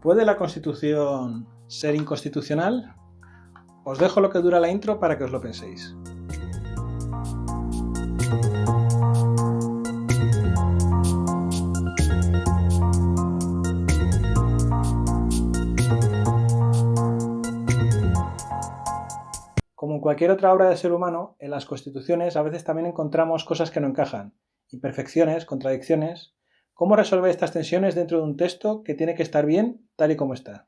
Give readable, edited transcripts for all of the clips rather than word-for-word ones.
¿Puede la Constitución ser inconstitucional? Os dejo lo que dura la intro para que os lo penséis. Como en cualquier otra obra del ser humano, en las constituciones a veces también encontramos cosas que no encajan, imperfecciones, contradicciones. ¿Cómo resolver estas tensiones dentro de un texto que tiene que estar bien tal y como está?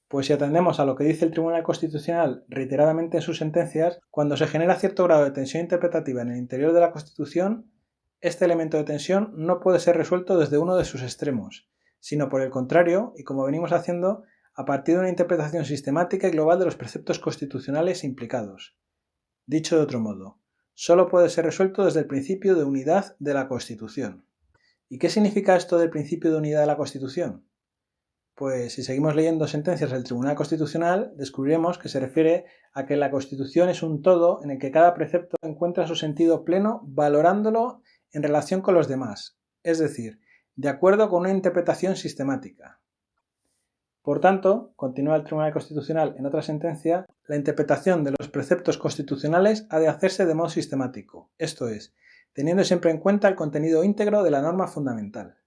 Pues si atendemos a lo que dice el Tribunal Constitucional reiteradamente en sus sentencias, cuando se genera cierto grado de tensión interpretativa en el interior de la Constitución, este elemento de tensión no puede ser resuelto desde uno de sus extremos, sino por el contrario, y como venimos haciendo, a partir de una interpretación sistemática y global de los preceptos constitucionales implicados. Dicho de otro modo, solo puede ser resuelto desde el principio de unidad de la Constitución. ¿Y qué significa esto del principio de unidad de la Constitución? Pues si seguimos leyendo sentencias del Tribunal Constitucional, descubriremos que se refiere a que la Constitución es un todo en el que cada precepto encuentra su sentido pleno valorándolo en relación con los demás, es decir, de acuerdo con una interpretación sistemática. Por tanto, continúa el Tribunal Constitucional en otra sentencia, la interpretación de los preceptos constitucionales ha de hacerse de modo sistemático, esto es, teniendo siempre en cuenta el contenido íntegro de la norma fundamental.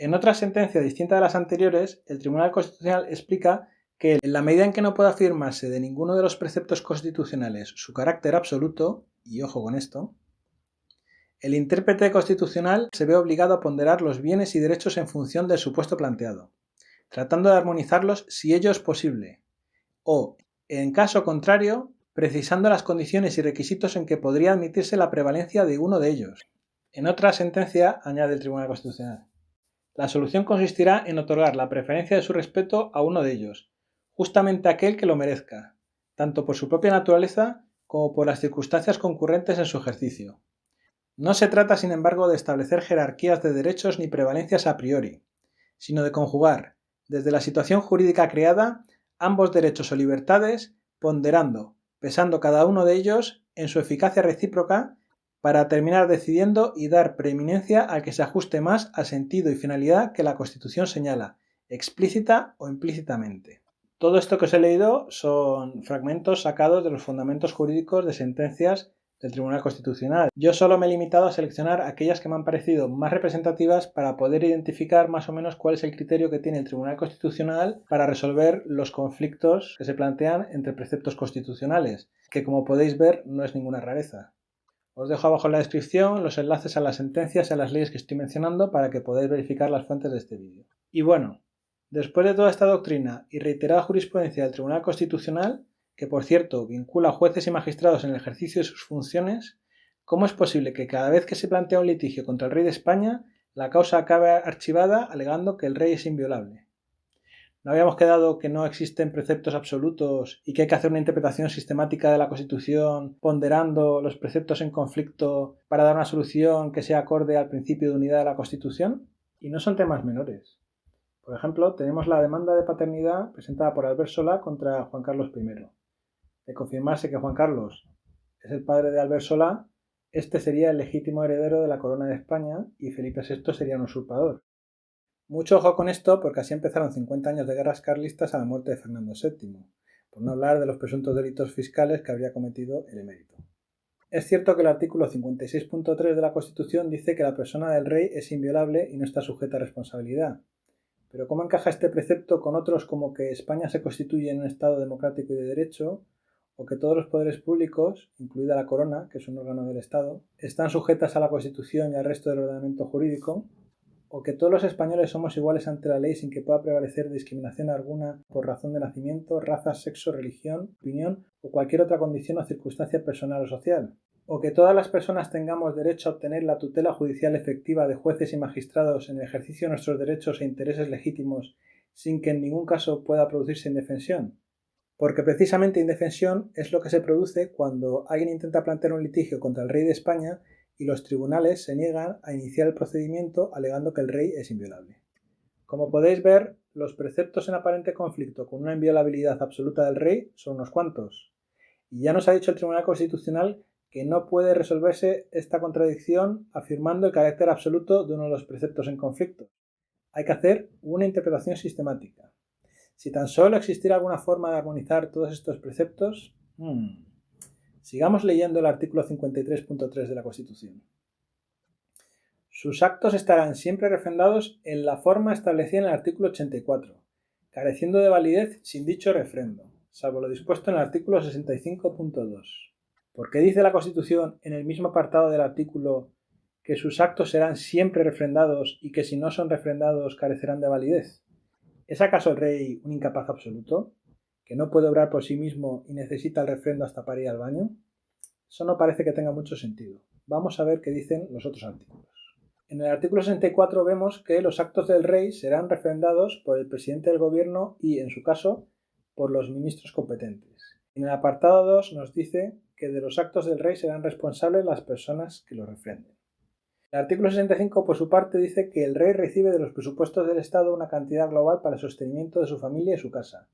En otra sentencia distinta de las anteriores, el Tribunal Constitucional explica que en la medida en que no pueda afirmarse de ninguno de los preceptos constitucionales su carácter absoluto, y ojo con esto, el intérprete constitucional se ve obligado a ponderar los bienes y derechos en función del supuesto planteado, tratando de armonizarlos si ello es posible, o, en caso contrario, precisando las condiciones y requisitos en que podría admitirse la prevalencia de uno de ellos. En otra sentencia, añade el Tribunal Constitucional, la solución consistirá en otorgar la preferencia de su respeto a uno de ellos, justamente aquel que lo merezca, tanto por su propia naturaleza como por las circunstancias concurrentes en su ejercicio. No se trata, sin embargo, de establecer jerarquías de derechos ni prevalencias a priori, sino de conjugar, desde la situación jurídica creada, ambos derechos o libertades, ponderando, pesando cada uno de ellos en su eficacia recíproca, para terminar decidiendo y dar preeminencia al que se ajuste más al sentido y finalidad que la Constitución señala, explícita o implícitamente. Todo esto que os he leído son fragmentos sacados de los fundamentos jurídicos de sentencias del Tribunal Constitucional. Yo solo me he limitado a seleccionar aquellas que me han parecido más representativas para poder identificar más o menos cuál es el criterio que tiene el Tribunal Constitucional para resolver los conflictos que se plantean entre preceptos constitucionales, que como podéis ver no es ninguna rareza. Os dejo abajo en la descripción los enlaces a las sentencias y a las leyes que estoy mencionando para que podáis verificar las fuentes de este vídeo. Y bueno, después de toda esta doctrina y reiterada jurisprudencia del Tribunal Constitucional, que por cierto vincula a jueces y magistrados en el ejercicio de sus funciones, ¿cómo es posible que cada vez que se plantea un litigio contra el rey de España, la causa acabe archivada alegando que el rey es inviolable? ¿No habíamos quedado que no existen preceptos absolutos y que hay que hacer una interpretación sistemática de la Constitución ponderando los preceptos en conflicto para dar una solución que sea acorde al principio de unidad de la Constitución? Y no son temas menores. Por ejemplo, tenemos la demanda de paternidad presentada por Albert Solá contra Juan Carlos I. De confirmarse que Juan Carlos es el padre de Albert Solá, este sería el legítimo heredero de la corona de España y Felipe VI sería un usurpador. Mucho ojo con esto porque así empezaron 50 años de guerras carlistas a la muerte de Fernando VII, por no hablar de los presuntos delitos fiscales que habría cometido el emérito. Es cierto que el artículo 56.3 de la Constitución dice que la persona del rey es inviolable y no está sujeta a responsabilidad, pero ¿cómo encaja este precepto con otros como que España se constituye en un Estado democrático y de derecho, o que todos los poderes públicos, incluida la corona, que es un órgano del Estado, están sujetas a la Constitución y al resto del ordenamiento jurídico, o que todos los españoles somos iguales ante la ley sin que pueda prevalecer discriminación alguna por razón de nacimiento, raza, sexo, religión, opinión o cualquier otra condición o circunstancia personal o social? ¿O que todas las personas tengamos derecho a obtener la tutela judicial efectiva de jueces y magistrados en el ejercicio de nuestros derechos e intereses legítimos sin que en ningún caso pueda producirse indefensión? Porque precisamente indefensión es lo que se produce cuando alguien intenta plantear un litigio contra el rey de España y los tribunales se niegan a iniciar el procedimiento alegando que el rey es inviolable. Como podéis ver, los preceptos en aparente conflicto con una inviolabilidad absoluta del rey son unos cuantos. Y ya nos ha dicho el Tribunal Constitucional que no puede resolverse esta contradicción afirmando el carácter absoluto de uno de los preceptos en conflicto. Hay que hacer una interpretación sistemática. Si tan solo existiera alguna forma de armonizar todos estos preceptos... Sigamos leyendo el artículo 53.3 de la Constitución. Sus actos estarán siempre refrendados en la forma establecida en el artículo 84, careciendo de validez sin dicho refrendo, salvo lo dispuesto en el artículo 65.2. ¿Por qué dice la Constitución en el mismo apartado del artículo que sus actos serán siempre refrendados y que si no son refrendados carecerán de validez? ¿Es acaso el rey un incapaz absoluto, que no puede obrar por sí mismo y necesita el refrendo hasta para ir al baño? Eso no parece que tenga mucho sentido. Vamos a ver qué dicen los otros artículos. En el artículo 64 vemos que los actos del rey serán refrendados por el presidente del gobierno y, en su caso, por los ministros competentes. En el apartado 2 nos dice que de los actos del rey serán responsables las personas que los refrenden. El artículo 65, por su parte, dice que el rey recibe de los presupuestos del Estado una cantidad global para el sostenimiento de su familia y su casa,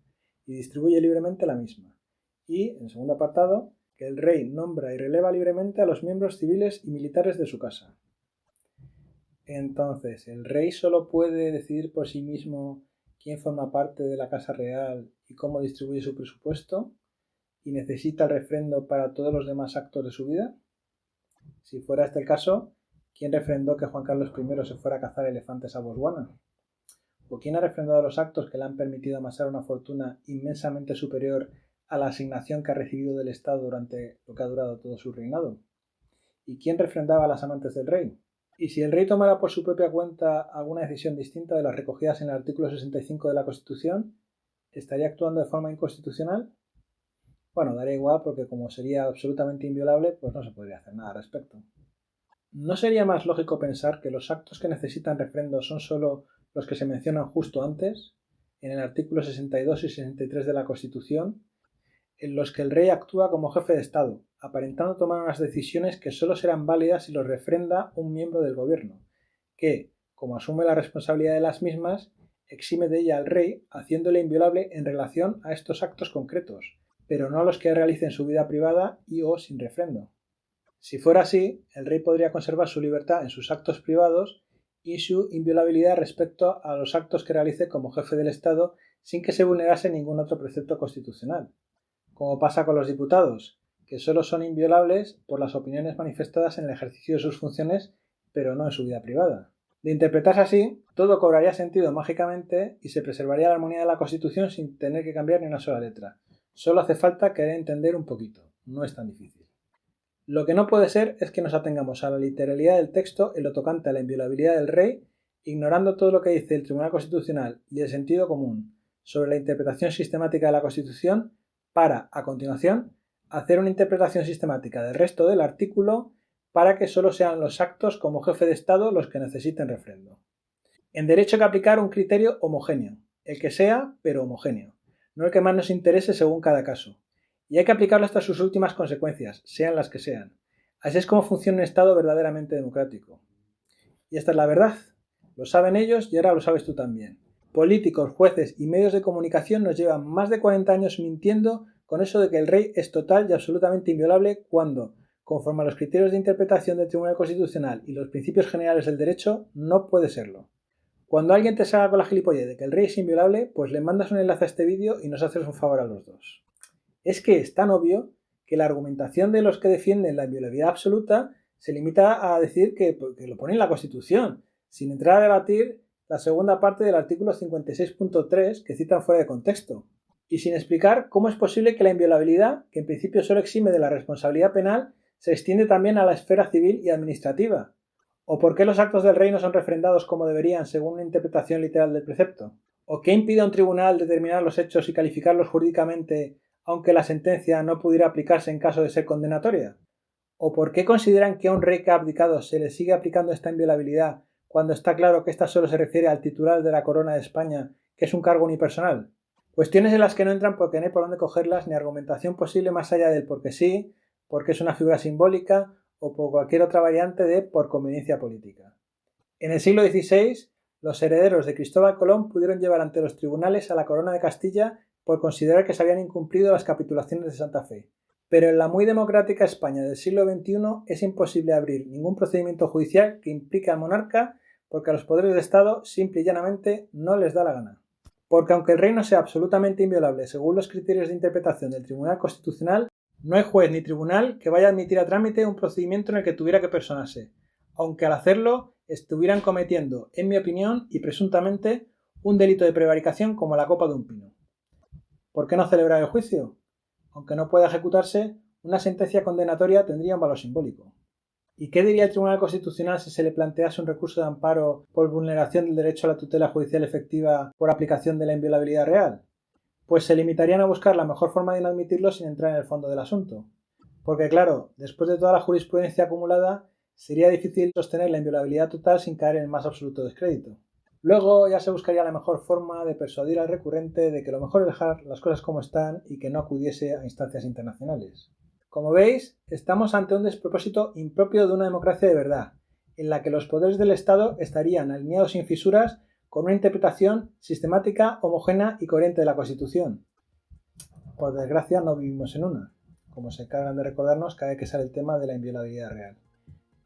y distribuye libremente la misma. Y, en el segundo apartado, que el rey nombra y releva libremente a los miembros civiles y militares de su casa. Entonces, ¿el rey solo puede decidir por sí mismo quién forma parte de la Casa Real y cómo distribuye su presupuesto? ¿Y necesita el refrendo para todos los demás actos de su vida? Si fuera este el caso, ¿quién refrendó que Juan Carlos I se fuera a cazar elefantes a Botswana? ¿O quién ha refrendado los actos que le han permitido amasar una fortuna inmensamente superior a la asignación que ha recibido del Estado durante lo que ha durado todo su reinado? ¿Y quién refrendaba a las amantes del rey? Y si el rey tomara por su propia cuenta alguna decisión distinta de las recogidas en el artículo 65 de la Constitución, ¿estaría actuando de forma inconstitucional? Bueno, daría igual porque como sería absolutamente inviolable, pues no se podría hacer nada al respecto. ¿No sería más lógico pensar que los actos que necesitan refrendo son solo los que se mencionan justo antes, en el artículo 62 y 63 de la Constitución, en los que el rey actúa como jefe de Estado, aparentando tomar unas decisiones que solo serán válidas si los refrenda un miembro del gobierno, que, como asume la responsabilidad de las mismas, exime de ella al rey, haciéndole inviolable en relación a estos actos concretos, pero no a los que realice en su vida privada y o sin refrendo? Si fuera así, el rey podría conservar su libertad en sus actos privados y su inviolabilidad respecto a los actos que realice como jefe del Estado sin que se vulnerase ningún otro precepto constitucional, como pasa con los diputados, que solo son inviolables por las opiniones manifestadas en el ejercicio de sus funciones, pero no en su vida privada. De interpretarse así, todo cobraría sentido mágicamente y se preservaría la armonía de la Constitución sin tener que cambiar ni una sola letra. Solo hace falta querer entender un poquito, no es tan difícil. Lo que no puede ser es que nos atengamos a la literalidad del texto en lo tocante a la inviolabilidad del rey, ignorando todo lo que dice el Tribunal Constitucional y el sentido común sobre la interpretación sistemática de la Constitución para, a continuación, hacer una interpretación sistemática del resto del artículo para que solo sean los actos como jefe de Estado los que necesiten refrendo. En derecho hay que aplicar un criterio homogéneo, el que sea, pero homogéneo, no el que más nos interese según cada caso. Y hay que aplicarlo hasta sus últimas consecuencias, sean las que sean. Así es como funciona un Estado verdaderamente democrático. Y esta es la verdad. Lo saben ellos y ahora lo sabes tú también. Políticos, jueces y medios de comunicación nos llevan más de 40 años mintiendo con eso de que el rey es total y absolutamente inviolable cuando, conforme a los criterios de interpretación del Tribunal Constitucional y los principios generales del derecho, no puede serlo. Cuando alguien te salga con la gilipollez de que el rey es inviolable, pues le mandas un enlace a este vídeo y nos haces un favor a los dos. Es que es tan obvio que la argumentación de los que defienden la inviolabilidad absoluta se limita a decir que lo pone en la Constitución, sin entrar a debatir la segunda parte del artículo 56.3 que citan fuera de contexto, y sin explicar cómo es posible que la inviolabilidad, que en principio solo exime de la responsabilidad penal, se extiende también a la esfera civil y administrativa, o por qué los actos del rey no son refrendados como deberían según una interpretación literal del precepto, o qué impide a un tribunal determinar los hechos y calificarlos jurídicamente aunque la sentencia no pudiera aplicarse en caso de ser condenatoria? ¿O por qué consideran que a un rey que ha abdicado se le sigue aplicando esta inviolabilidad cuando está claro que esta solo se refiere al titular de la corona de España, que es un cargo unipersonal? Cuestiones en las que no entran porque no hay por dónde cogerlas ni argumentación posible más allá del porque sí, porque es una figura simbólica o por cualquier otra variante de por conveniencia política. En el siglo XVI, los herederos de Cristóbal Colón pudieron llevar ante los tribunales a la corona de Castilla por considerar que se habían incumplido las capitulaciones de Santa Fe. Pero en la muy democrática España del siglo XXI es imposible abrir ningún procedimiento judicial que implique al monarca porque a los poderes de Estado simple y llanamente no les da la gana. Porque aunque el reino sea absolutamente inviolable según los criterios de interpretación del Tribunal Constitucional, no hay juez ni tribunal que vaya a admitir a trámite un procedimiento en el que tuviera que personarse, aunque al hacerlo estuvieran cometiendo, en mi opinión y presuntamente, un delito de prevaricación como la copa de un pino. ¿Por qué no celebrar el juicio? Aunque no pueda ejecutarse, una sentencia condenatoria tendría un valor simbólico. ¿Y qué diría el Tribunal Constitucional si se le plantease un recurso de amparo por vulneración del derecho a la tutela judicial efectiva por aplicación de la inviolabilidad real? Pues se limitarían a buscar la mejor forma de inadmitirlo sin entrar en el fondo del asunto. Porque claro, después de toda la jurisprudencia acumulada, sería difícil sostener la inviolabilidad total sin caer en el más absoluto descrédito. Luego ya se buscaría la mejor forma de persuadir al recurrente de que lo mejor es dejar las cosas como están y que no acudiese a instancias internacionales. Como veis, estamos ante un despropósito impropio de una democracia de verdad, en la que los poderes del Estado estarían alineados sin fisuras con una interpretación sistemática, homogénea y coherente de la Constitución. Por desgracia no vivimos en una, como se encargan de recordarnos cada vez que sale el tema de la inviolabilidad real.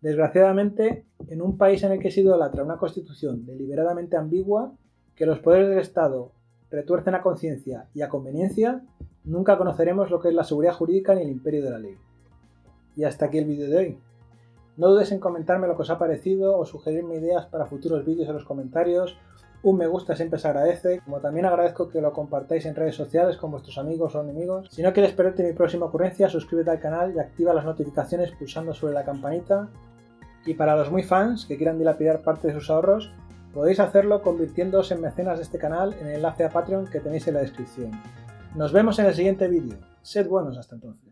Desgraciadamente, en un país en el que se idolatra una Constitución deliberadamente ambigua, que los poderes del Estado retuercen a conciencia y a conveniencia, nunca conoceremos lo que es la seguridad jurídica ni el imperio de la ley. Y hasta aquí el vídeo de hoy. No dudes en comentarme lo que os ha parecido o sugerirme ideas para futuros vídeos en los comentarios. Un me gusta siempre se agradece, como también agradezco que lo compartáis en redes sociales con vuestros amigos o enemigos. Si no quieres perderte mi próxima ocurrencia, suscríbete al canal y activa las notificaciones pulsando sobre la campanita. Y para los muy fans que quieran dilapidar parte de sus ahorros, podéis hacerlo convirtiéndoos en mecenas de este canal en el enlace a Patreon que tenéis en la descripción. Nos vemos en el siguiente vídeo. Sed buenos hasta entonces.